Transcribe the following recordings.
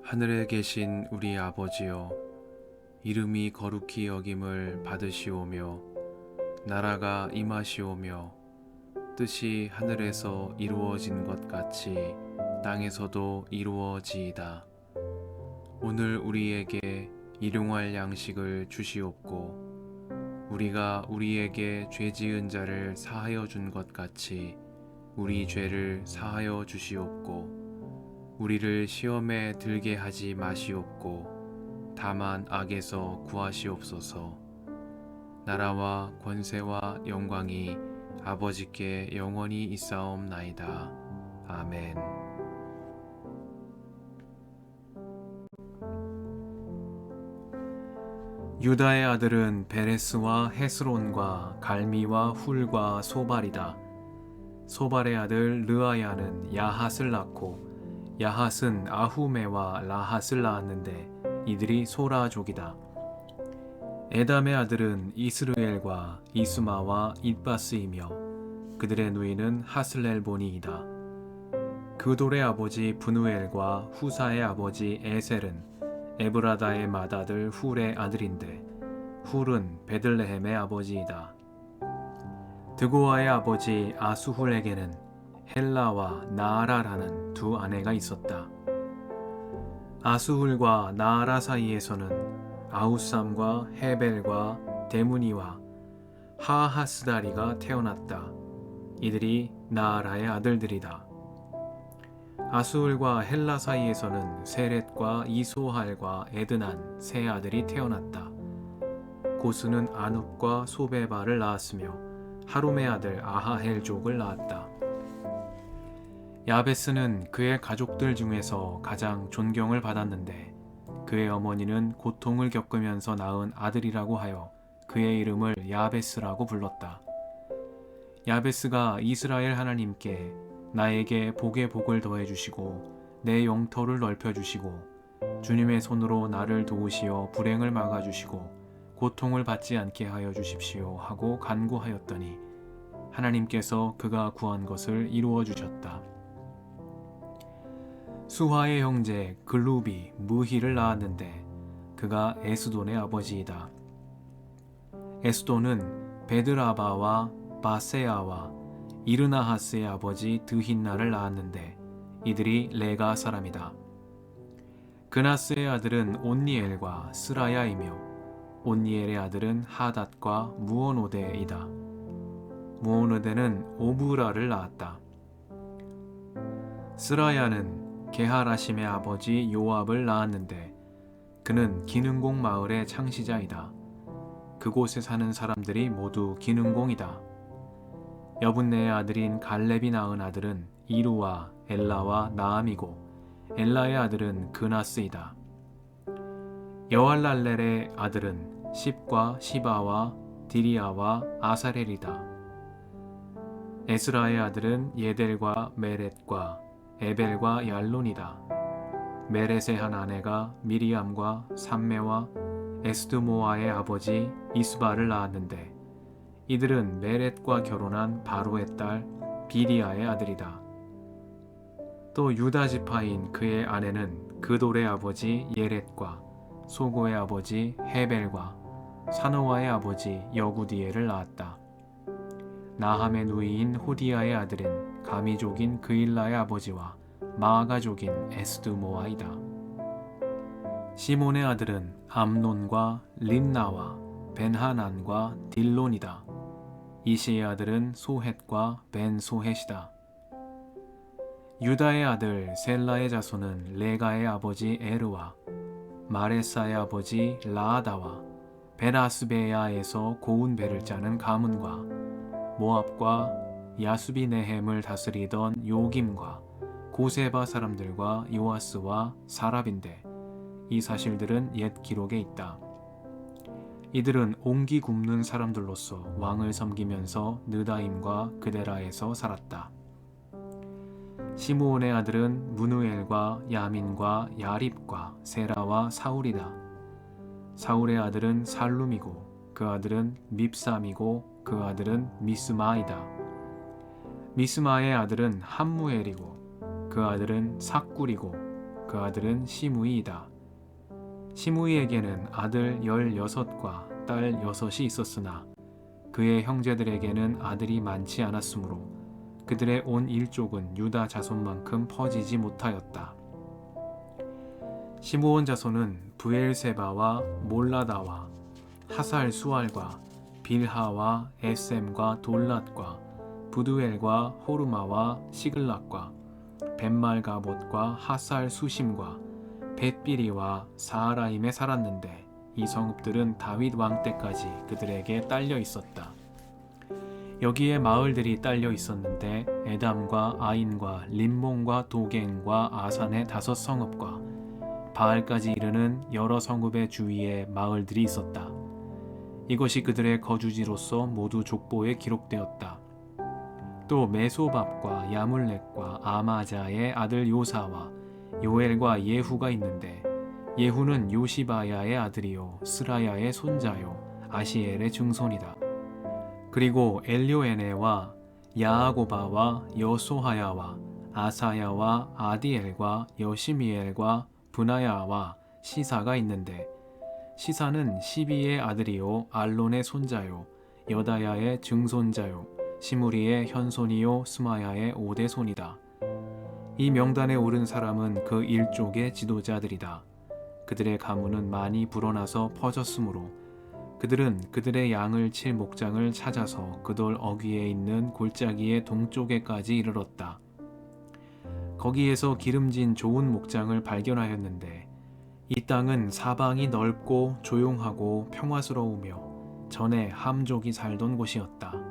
하늘에 계신 우리 아버지여, 이름이 거룩히 여김을 받으시오며 나라가 임하시오며 뜻이 하늘에서 이루어진 것 같이 땅에서도 이루어지이다. 오늘 우리에게 일용할 양식을 주시옵고 우리가 우리에게 죄 지은 자를 사하여 준 것 같이 우리 죄를 사하여 주시옵고 우리를 시험에 들게 하지 마시옵고 다만 악에서 구하시옵소서. 나라와 권세와 영광이 아버지께 영원히 있사옵나이다. 아멘. 유다의 아들은 베레스와 헤스론과 갈미와 훌과 소발이다. 소발의 아들 르아야는 야핫을 낳고 야핫은 아후메와 라핫을 낳았는데 이들이 소라족이다. 에담의 아들은 이스르엘과 이스마와 잇바스이며 그들의 누이는 하슬렐본이이다. 그돌의 아버지 브누엘과 후사의 아버지 에셀은 에브라다의 맏아들 훌의 아들인데 훌은 베들레헴의 아버지이다. 드고아의 아버지 아수훌에게는 헬라와 나아라라는 두 아내가 있었다. 아수훌과 나아라 사이에서는 아우삼과 헤벨과 데무니와 하하스다리가 태어났다. 이들이 나아라의 아들들이다. 아수훌과 헬라 사이에서는 세렛과 이소할과 에드난 세 아들이 태어났다. 고스는 아눕과 소베바를 낳았으며 하룸의 아들 아하헬족을 낳았다. 야베스는 그의 가족들 중에서 가장 존경을 받았는데 그의 어머니는 고통을 겪으면서 낳은 아들이라고 하여 그의 이름을 야베스라고 불렀다. 야베스가 이스라엘 하나님께 나에게 복에 복을 더해주시고 내 영토를 넓혀주시고 주님의 손으로 나를 도우시어 불행을 막아주시고 고통을 받지 않게 하여 주십시오 하고 간구하였더니 하나님께서 그가 구한 것을 이루어 주셨다. 수하의 형제 글루비 무히를 낳았는데 그가 에스돈의 아버지이다. 에스돈은 베드라바와 바세아와 이르나하스의 아버지 드힌나를 낳았는데 이들이 레가 사람이다. 그나스의 아들은 온니엘과 스라야이며 온니엘의 아들은 하닷과 무오노데이다. 무오노데는 오브라를 낳았다. 스라야는 게하라심의 아버지 요압을 낳았는데 그는 기능공 마을의 창시자이다. 그곳에 사는 사람들이 모두 기능공이다. 여분네의 아들인 갈렙이 낳은 아들은 이루와 엘라와 나암이고 엘라의 아들은 그나스이다. 여알랄렐의 아들은 십과 시바와 디리아와 아사렐이다. 에스라의 아들은 예델과 메렛과 에벨과 얄론이다. 메렛의 한 아내가 미리암과 삼메와 에스드모아의 아버지 이스바를 낳았는데 이들은 메렛과 결혼한 바로의 딸 비리아의 아들이다. 또 유다 지파인 그의 아내는 그돌의 아버지 예렛과 소고의 아버지 헤벨과 사노아의 아버지 여구디엘을 낳았다. 나함의 누이인 호디아의 아들은 가미족인 그일라의 아버지와 마아가족인 에스드모아이다. 시몬의 아들은 암논과 림나와 벤하난과 딜론이다. 이시의 아들은 소헷과 벤소헷이다. 유다의 아들 셀라의 자손은 레가의 아버지 에르와 마레사의 아버지 라아다와 베라스베야에서 고운 배를 짜는 가문과 모압과 야수비네헴을 다스리던 요김과 고세바 사람들과 요아스와 사랍인데 이 사실들은 옛 기록에 있다. 이들은 옹기 굽는 사람들로서 왕을 섬기면서 느다임과 그데라에서 살았다. 시므온의 아들은 무누엘과 야민과 야립과 세라와 사울이다. 사울의 아들은 살룸이고 그 아들은 밉삼이고 그 아들은 미스마이다. 미스마의 아들은 함무엘이고 그 아들은 삭굴이고 그 아들은 시므이이다. 시므이에게는 아들 16과 딸 6이 있었으나 그의 형제들에게는 아들이 많지 않았으므로 그들의 온 일족은 유다 자손만큼 퍼지지 못하였다. 시므온 자손은 브엘세바와 몰라다와 하살 수알과 빌하와 에셈과 돌랏과 부두엘과 호르마와 시글락과 벳말가봇과 하살 수심과 벳비리와 사하라임에 살았는데 이 성읍들은 다윗 왕 때까지 그들에게 딸려 있었다. 여기에 마을들이 딸려 있었는데 에담과 아인과 림몬과 도갱과 아산의 5성읍과 바알까지 이르는 여러 성읍의 주위에 마을들이 있었다. 이것이 그들의 거주지로서 모두 족보에 기록되었다. 또 메소밥과 야물렉과 아마자의 아들 요사와 요엘과 예후가 있는데 예후는 요시바야의 아들이요 스라야의 손자요 아시엘의 증손이다. 그리고 엘료에네와 야아고바와 여소하야와 아사야와 아디엘과 여시미엘과 브나야와 시사가 있는데 시사는 시비의 아들이요 알론의 손자요 여다야의 증손자요 시므리의 현손이요 스마야의 5대 손이다. 이 명단에 오른 사람은 그 일족의 지도자들이다. 그들의 가문은 많이 불어나서 퍼졌으므로 그들은 그들의 양을 칠 목장을 찾아서 그 돌 어귀에 있는 골짜기의 동쪽에까지 이르렀다. 거기에서 기름진 좋은 목장을 발견하였는데 이 땅은 사방이 넓고 조용하고 평화스러우며 전에 함족이 살던 곳이었다.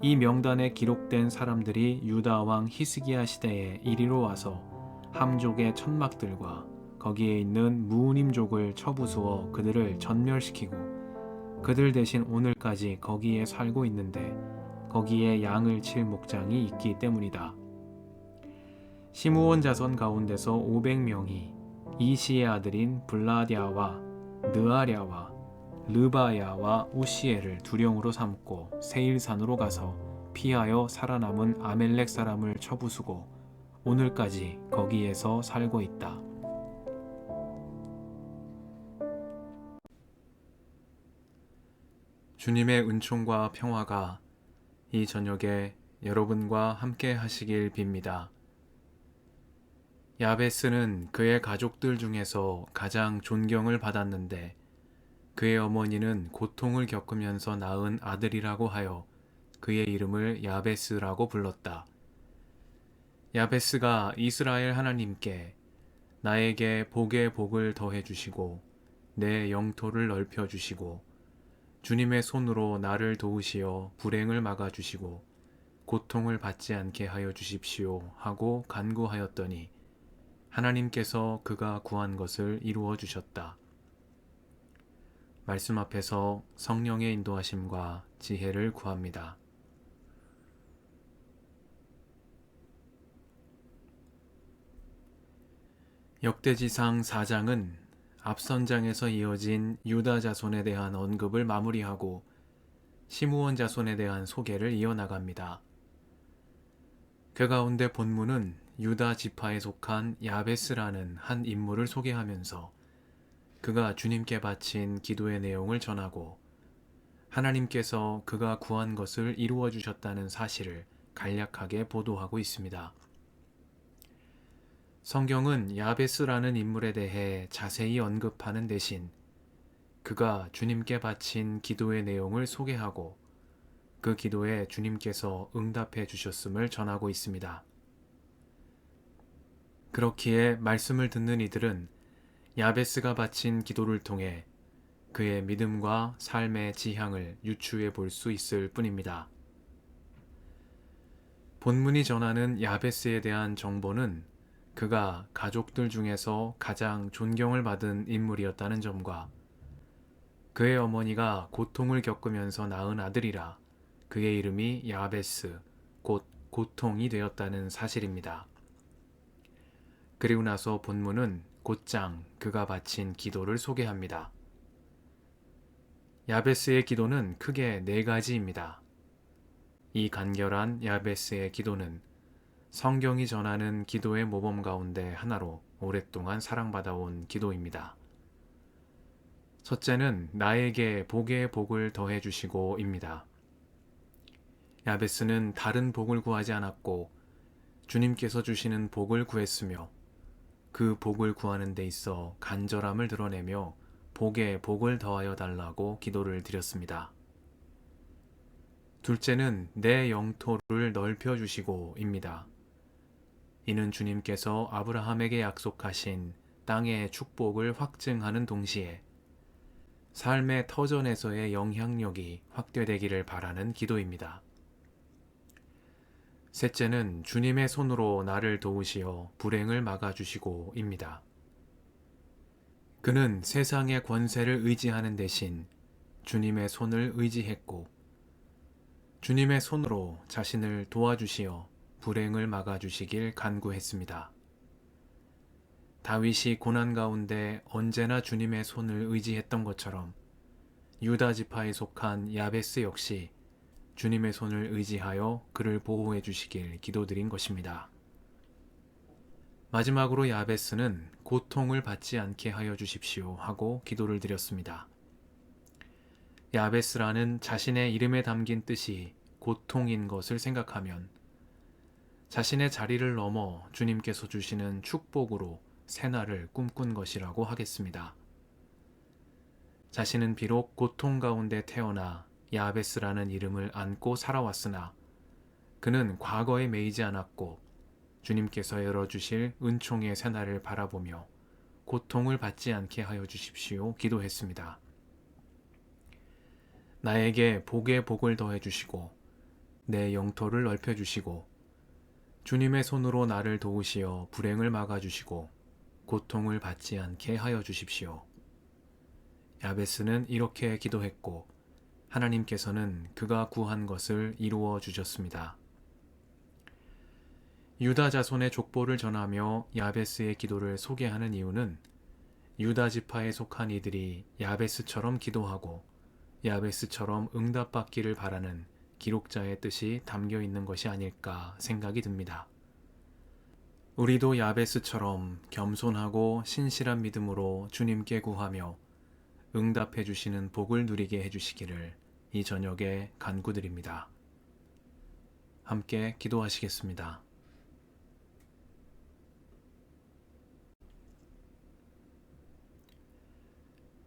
이 명단에 기록된 사람들이 유다 왕 히스기야 시대에 이리로 와서 함족의 천막들과 거기에 있는 무우님족을 쳐부수어 그들을 전멸시키고 그들 대신 오늘까지 거기에 살고 있는데 거기에 양을 칠 목장이 있기 때문이다. 시므온 자손 가운데서 500명이 이시의 아들인 블라디아와 느아랴와 르바야와 우시엘을 두령으로 삼고 세일산으로 가서 피하여 살아남은 아멜렉 사람을 쳐부수고 오늘까지 거기에서 살고 있다. 주님의 은총과 평화가 이 저녁에 여러분과 함께 하시길 빕니다. 야베스는 그의 가족들 중에서 가장 존경을 받았는데 그의 어머니는 고통을 겪으면서 낳은 아들이라고 하여 그의 이름을 야베스라고 불렀다. 야베스가 이스라엘 하나님께 나에게 복에 복을 더해 주시고 내 영토를 넓혀 주시고 주님의 손으로 나를 도우시어 불행을 막아 주시고 고통을 받지 않게 하여 주십시오 하고 간구하였더니 하나님께서 그가 구한 것을 이루어 주셨다. 말씀 앞에서 성령의 인도하심과 지혜를 구합니다. 역대지상 4장은 앞선 장에서 이어진 유다 자손에 대한 언급을 마무리하고 시므온 자손에 대한 소개를 이어나갑니다. 그 가운데 본문은 유다 지파에 속한 야베스라는 한 인물을 소개하면서 그가 주님께 바친 기도의 내용을 전하고 하나님께서 그가 구한 것을 이루어 주셨다는 사실을 간략하게 보도하고 있습니다. 성경은 야베스라는 인물에 대해 자세히 언급하는 대신 그가 주님께 바친 기도의 내용을 소개하고 그 기도에 주님께서 응답해 주셨음을 전하고 있습니다. 그렇기에 말씀을 듣는 이들은 야베스가 바친 기도를 통해 그의 믿음과 삶의 지향을 유추해 볼 수 있을 뿐입니다. 본문이 전하는 야베스에 대한 정보는 그가 가족들 중에서 가장 존경을 받은 인물이었다는 점과 그의 어머니가 고통을 겪으면서 낳은 아들이라 그의 이름이 야베스, 곧 고통이 되었다는 사실입니다. 그리고 나서 본문은 곧장 그가 바친 기도를 소개합니다. 야베스의 기도는 크게 4가지입니다. 이 간결한 야베스의 기도는 성경이 전하는 기도의 모범 가운데 하나로 오랫동안 사랑받아온 기도입니다. 첫째는 나에게 복에 복을 더해 주시고입니다. 야베스는 다른 복을 구하지 않았고 주님께서 주시는 복을 구했으며 그 복을 구하는 데 있어 간절함을 드러내며 복에 복을 더하여 달라고 기도를 드렸습니다. 둘째는 내 영토를 넓혀 주시고입니다. 이는 주님께서 아브라함에게 약속하신 땅의 축복을 확증하는 동시에 삶의 터전에서의 영향력이 확대되기를 바라는 기도입니다. 셋째는 주님의 손으로 나를 도우시어 불행을 막아주시고입니다. 그는 세상의 권세를 의지하는 대신 주님의 손을 의지했고 주님의 손으로 자신을 도와주시어 불행을 막아주시길 간구했습니다. 다윗이 고난 가운데 언제나 주님의 손을 의지했던 것처럼 유다 지파에 속한 야베스 역시 주님의 손을 의지하여 그를 보호해 주시길 기도드린 것입니다. 마지막으로 야베스는 고통을 받지 않게 하여 주십시오 하고 기도를 드렸습니다. 야베스라는 자신의 이름에 담긴 뜻이 고통인 것을 생각하면 자신의 자리를 넘어 주님께서 주시는 축복으로 새날을 꿈꾼 것이라고 하겠습니다. 자신은 비록 고통 가운데 태어나 야베스라는 이름을 안고 살아왔으나 그는 과거에 매이지 않았고 주님께서 열어주실 은총의 새날을 바라보며 고통을 받지 않게 하여 주십시오 기도했습니다. 나에게 복에 복을 더해 주시고 내 영토를 넓혀 주시고 주님의 손으로 나를 도우시어 불행을 막아 주시고 고통을 받지 않게 하여 주십시오. 야베스는 이렇게 기도했고 하나님께서는 그가 구한 것을 이루어 주셨습니다. 유다 자손의 족보를 전하며 야베스의 기도를 소개하는 이유는 유다 지파에 속한 이들이 야베스처럼 기도하고 야베스처럼 응답받기를 바라는 기록자의 뜻이 담겨 있는 것이 아닐까 생각이 듭니다. 우리도 야베스처럼 겸손하고 신실한 믿음으로 주님께 구하며 응답해 주시는 복을 누리게 해주시기를 이 저녁에 간구드립니다. 함께 기도하시겠습니다.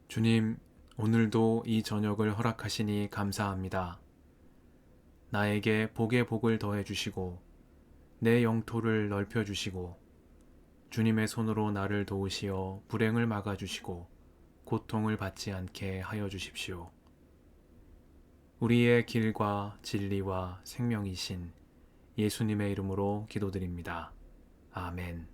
주님, 오늘도 이 저녁을 허락하시니 감사합니다. 나에게 복에 복을 더해 주시고 내 영토를 넓혀 주시고 주님의 손으로 나를 도우시어 불행을 막아 주시고 고통을 받지 않게 하여 주십시오. 우리의 길과 진리와 생명이신 예수님의 이름으로 기도드립니다. 아멘.